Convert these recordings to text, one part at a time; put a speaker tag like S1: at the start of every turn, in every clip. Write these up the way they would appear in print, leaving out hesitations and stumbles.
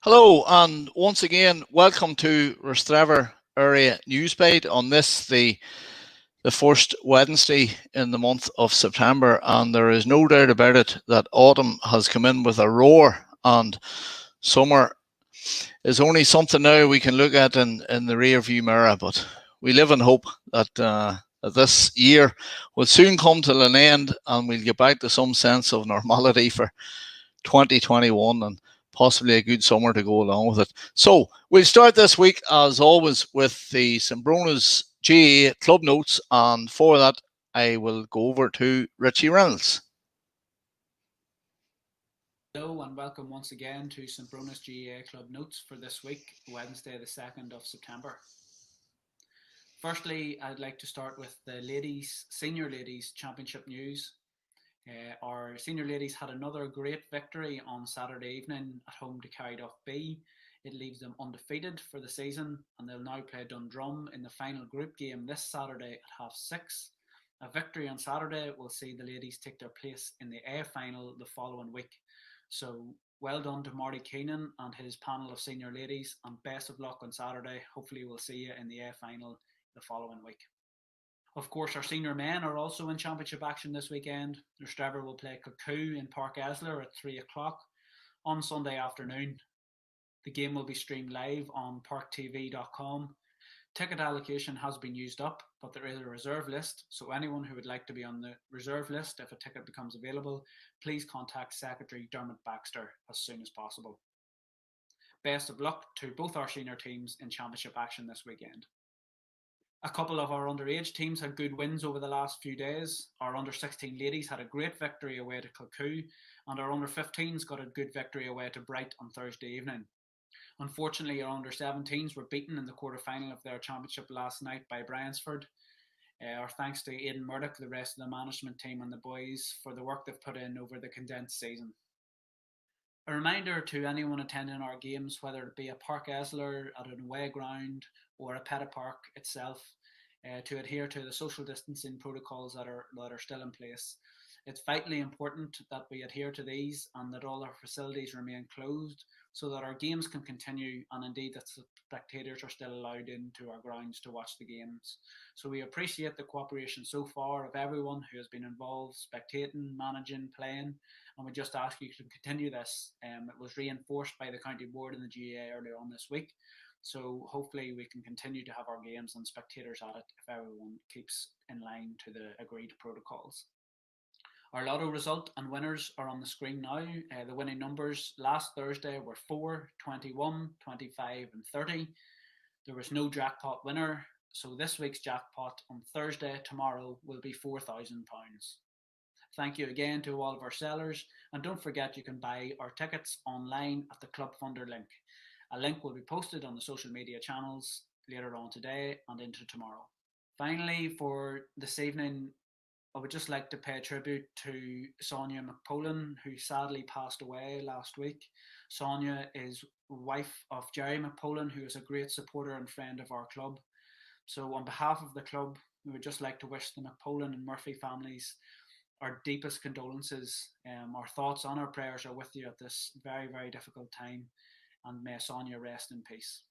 S1: Hello, and once again, welcome to Rostrevor Area Newsbite on this, the first Wednesday in the month of September. And there is no doubt about it that autumn has come in with a roar, and summer is only something now we can look at in the rear view mirror. But we live in hope that this year will soon come to an end and we'll get back to some sense of normality for 2021 and possibly a good summer to go along with it. So we'll start this week, as always, with the Sembrona's GAA club notes, and for that I will go over to Richie Reynolds.
S2: Hello and welcome once again to Sembrona's GAA club notes for this week, Wednesday the 2nd of September. Firstly, I'd like to start with the senior ladies championship news. Our senior ladies had another great victory on Saturday evening at home to Carryduff B. It leaves them undefeated for the season, and they'll now play Dundrum in the final group game this Saturday at 6:30. A victory on Saturday will see the ladies take their place in the A final the following week. So well done to Marty Keenan and his panel of senior ladies, and best of luck on Saturday. Hopefully we'll see you in the A final the following week. Of course, our senior men are also in championship action this weekend. Rostrevor will play Cuckoo in Park Esler at 3 o'clock on Sunday afternoon. The game will be streamed live on parktv.com. Ticket allocation has been used up, but there is a reserve list, so anyone who would like to be on the reserve list if a ticket becomes available, please contact Secretary Dermot Baxter as soon as possible. Best of luck to both our senior teams in championship action this weekend. A couple of our underage teams had good wins over the last few days. Our under-16 ladies had a great victory away to Kilcoo, and our under-15s got a good victory away to Bright on Thursday evening. Unfortunately, our under-17s were beaten in the quarter-final of their championship last night by Bryansford. Our thanks to Aidan Murdoch, the rest of the management team and the boys for the work they've put in over the condensed season. A reminder to anyone attending our games, whether it be a Park Esler, at an away ground, or a Pettit Park itself, to adhere to the social distancing protocols that are still in place. It's vitally important that we adhere to these and that all our facilities remain closed so that our games can continue, and indeed that spectators are still allowed into our grounds to watch the games. So we appreciate the cooperation so far of everyone who has been involved, spectating, managing, playing, and we just ask you to continue this. It was reinforced by the County Board and the GAA earlier on this week. So hopefully we can continue to have our games and spectators at it if everyone keeps in line to the agreed protocols. Our lotto result and winners are on the screen now. The winning numbers last Thursday were 4, 21, 25 and 30. There was no jackpot winner, so this week's jackpot on Thursday, tomorrow, will be £4,000. Thank you again to all of our sellers, and don't forget you can buy our tickets online at the Club Funder link. A link will be posted on the social media channels later on today and into tomorrow. Finally, for this evening, I would just like to pay tribute to Sonia McPolin, who sadly passed away last week. Sonia is wife of Jerry McPolin, who is a great supporter and friend of our club. So on behalf of the club, we would just like to wish the McPolin and Murphy families our deepest condolences. Our thoughts and our prayers are with you at this very, very difficult time, and may Sonia rest in peace.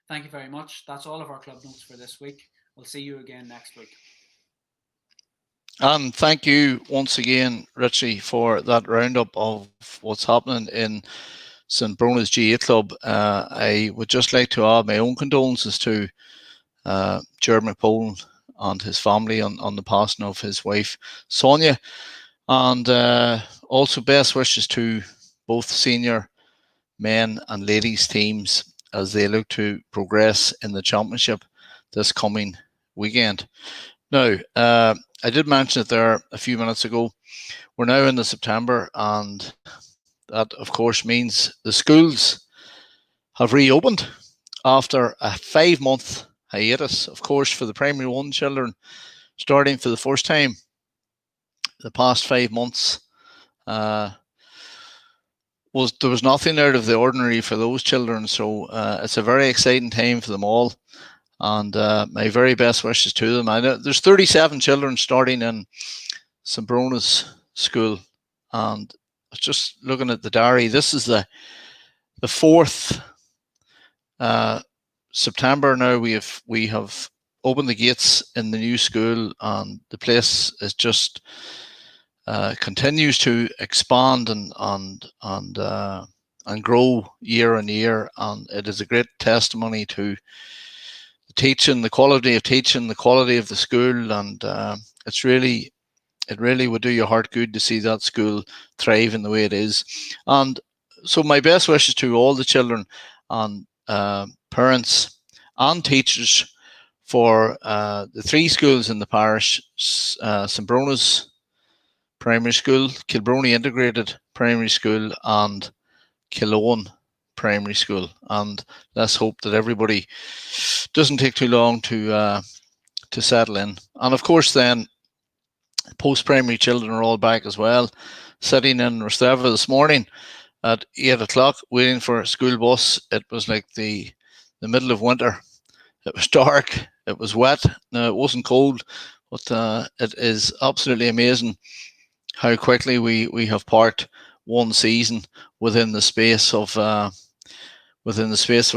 S2: Thank you very much. That's all of our club notes for this week. We'll see you again next week.
S1: And thank you once again, Richie, for that roundup of what's happening in Sembrona's GAA club. I would just like to add my own condolences to Jerry McPolin and his family on the passing of his wife, Sonia. And also best wishes to both senior men and ladies teams as they look to progress in the championship this coming weekend. Now, I did mention it there a few minutes ago. We're now into September, and that, of course, means the schools have reopened after a 5-month hiatus, of course, for the primary 1 children, starting for the first time the past 5 months. there was nothing out of the ordinary for those children. So it's a very exciting time for them all, and my very best wishes to them. I know there's 37 children starting in St. Brona's School, and just looking at the diary, this is the 4th September now. We have opened the gates in the new school, and the place is just continues to expand and grow year on year, and it is a great testimony to the teaching, the quality of teaching, the quality of the school, and it really would do your heart good to see that school thrive in the way it is. And so my best wishes to all the children and parents and teachers for the 3 schools in the parish: St. Brona's Primary School, Kilbrony Integrated Primary School, and Killowen Primary School. And let's hope that everybody doesn't take too long to settle in. And of course, then post-primary children are all back as well. Sitting in Rostrevor this morning at 8 o'clock, waiting for a school bus. It was like the middle of winter. It was dark. It was wet. Now, it wasn't cold, but it is absolutely amazing how quickly we have parked one season within the space of a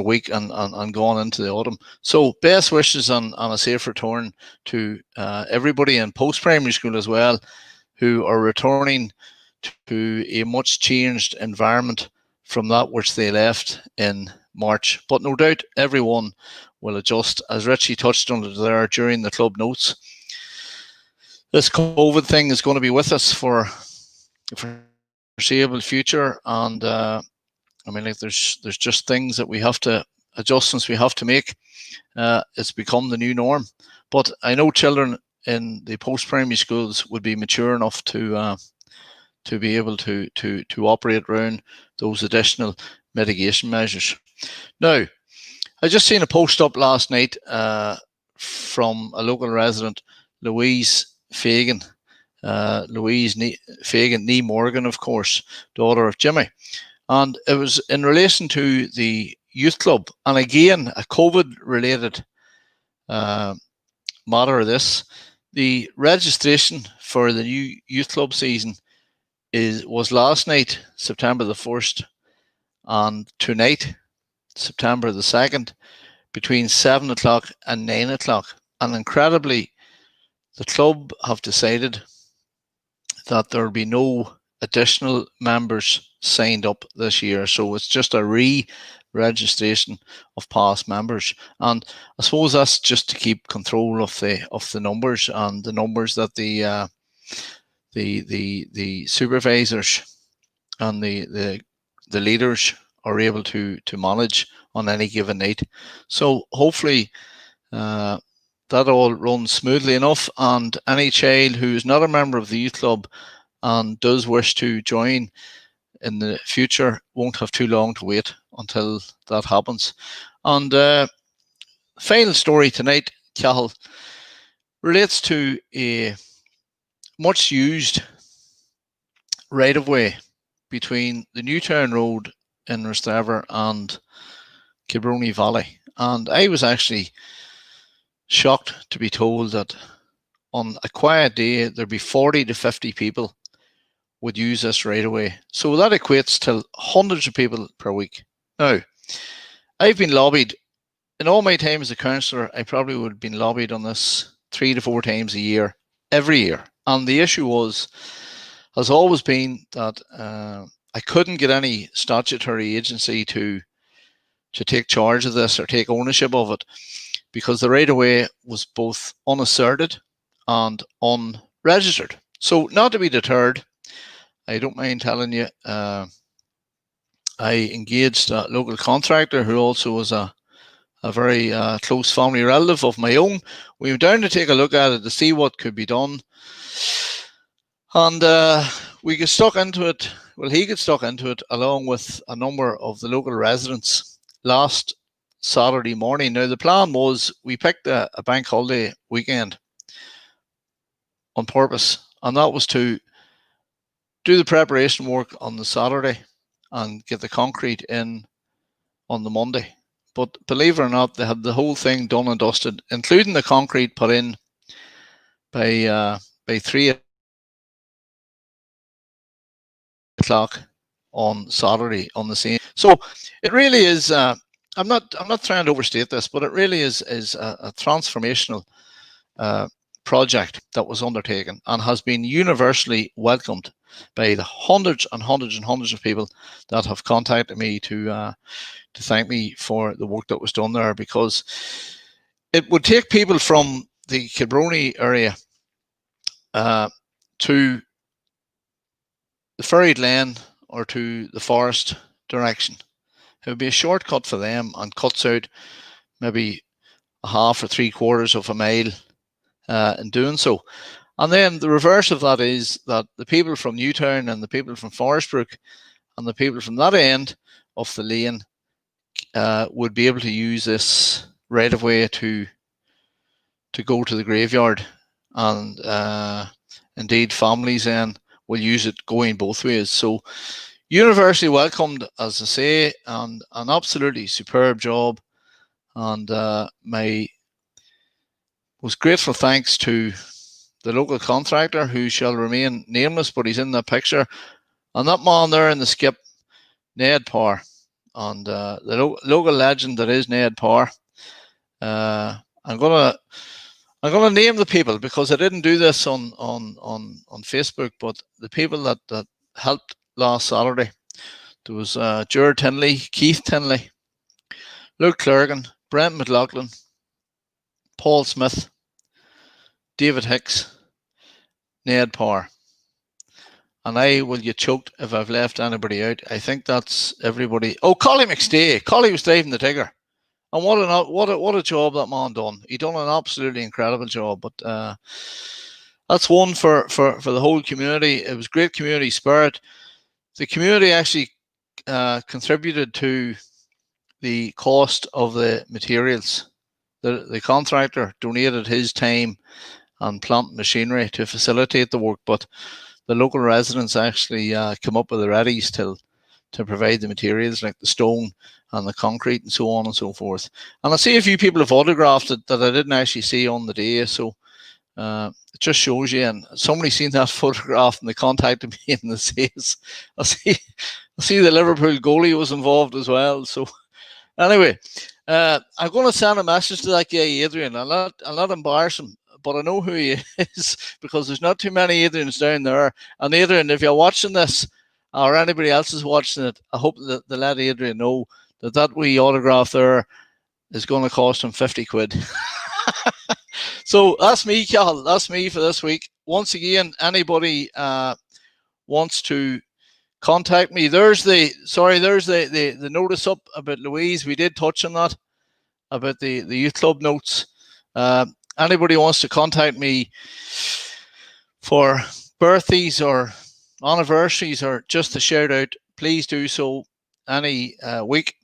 S1: week and gone into the autumn. So best wishes on a safe return to everybody in post-primary school as well, who are returning to a much changed environment from that which they left in March. But no doubt everyone will adjust, as Richie touched on it there during the club notes. This COVID thing is going to be with us for the foreseeable future, and I mean, like, there's just things that we have to, adjustments we have to make. It's become the new norm. But I know children in the post-primary schools would be mature enough to be able to operate around those additional mitigation measures. Now, I just seen a post up last night from a local resident, Louise Fagan. Louise Fagan, Nee Morgan, of course, daughter of Jimmy. And it was in relation to the youth club. And again, a COVID-related matter of this. The registration for the new youth club season was last night, September the 1st, and tonight, September the 2nd, between 7 o'clock and 9 o'clock. And incredibly, the club have decided that there will be no additional members signed up this year. So it's just a re-registration of past members. And I suppose that's just to keep control of the numbers, and the numbers that the supervisors and the leaders are able to manage on any given night. So hopefully that all runs smoothly enough, and any child who is not a member of the youth club and does wish to join in the future won't have too long to wait until that happens. And final story tonight, Cahill, relates to a much used right of way between the Newtown Road in Rostrevor and Kilbrony Valley. And I was actually shocked to be told that on a quiet day there'd be 40 to 50 people would use this right away. So that equates to hundreds of people per week. Now, I've been lobbied in all my time as a councillor. I probably would have been lobbied on this 3 to 4 times a year, every year. And the issue has always been that I couldn't get any statutory agency to take charge of this or take ownership of it, because the right of way was both unasserted and unregistered. So, not to be deterred, I don't mind telling you, I engaged a local contractor who also was a very close family relative of my own. We went down to take a look at it to see what could be done. And we got stuck into it. Well, he got stuck into it along with a number of the local residents last Saturday morning. Now, the plan was we picked a bank holiday weekend on purpose, and that was to do the preparation work on the Saturday and get the concrete in on the Monday. But believe it or not, they had the whole thing done and dusted, including the concrete put in by 3 o'clock on Saturday on the same. So it really is. I'm not trying to overstate this, but it really is a transformational project that was undertaken and has been universally welcomed by the hundreds and hundreds and hundreds of people that have contacted me to thank me for the work that was done there, because it would take people from the Kilbrony area to the Ferried Lane or to the forest direction. It would be a shortcut for them and cuts out maybe a half or 3/4 of a mile in doing so. And then the reverse of that is that the people from Newtown and the people from Forestbrook and the people from that end of the lane would be able to use this right of way to go to the graveyard, and indeed families then will use it going both ways. So universally welcomed, as I say, and an absolutely superb job. And my most grateful thanks to the local contractor, who shall remain nameless, but he's in the picture, and that man there in the skip, Ned Parr, and the local legend that is Ned Parr. I'm gonna name the people, because I didn't do this on Facebook, but the people that helped last Saturday. There was Jarlath Tinnelly, Keith Tinnelly, Luke Clergan, Brent McLaughlin, Paul Smith, David Hicks, Ned Parr. And I will get choked if I've left anybody out. I think that's everybody. Oh, Collie McStay. Collie was driving the Tigger. And what a job that man done. He done an absolutely incredible job. But that's one for the whole community. It was great community spirit. The community actually contributed to the cost of the materials. The contractor donated his time and plant machinery to facilitate the work, but the local residents actually come up with the readies to provide the materials like the stone and the concrete and so on and so forth. And I see a few people have photographed it that I didn't actually see on the day, so it just shows you. And somebody seen that photograph and they contacted me and they says, I see the Liverpool goalie was involved as well. So anyway, I'm going to send a message to that guy Adrian. I'll not embarrass him, but I know who he is, because there's not too many Adrians down there. And Adrian, if you're watching this, or anybody else is watching it, I hope that they let Adrian know that wee autograph there is going to cost him 50 quid. So that's me, Cal. That's me for this week. Once again, anybody wants to contact me, there's the notice up about Louise. We did touch on that, about the youth club notes. Anybody wants to contact me for birthdays or anniversaries or just to shout out, please do so any week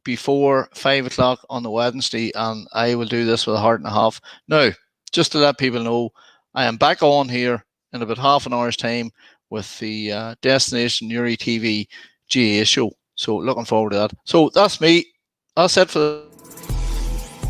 S1: before 5 o'clock on the Wednesday, and I will do this with a heart and a half. Now, just to let people know, I am back on here in about half an hour's time with the Destination Newry TV GA show. So looking forward to that. So that's me. That's it for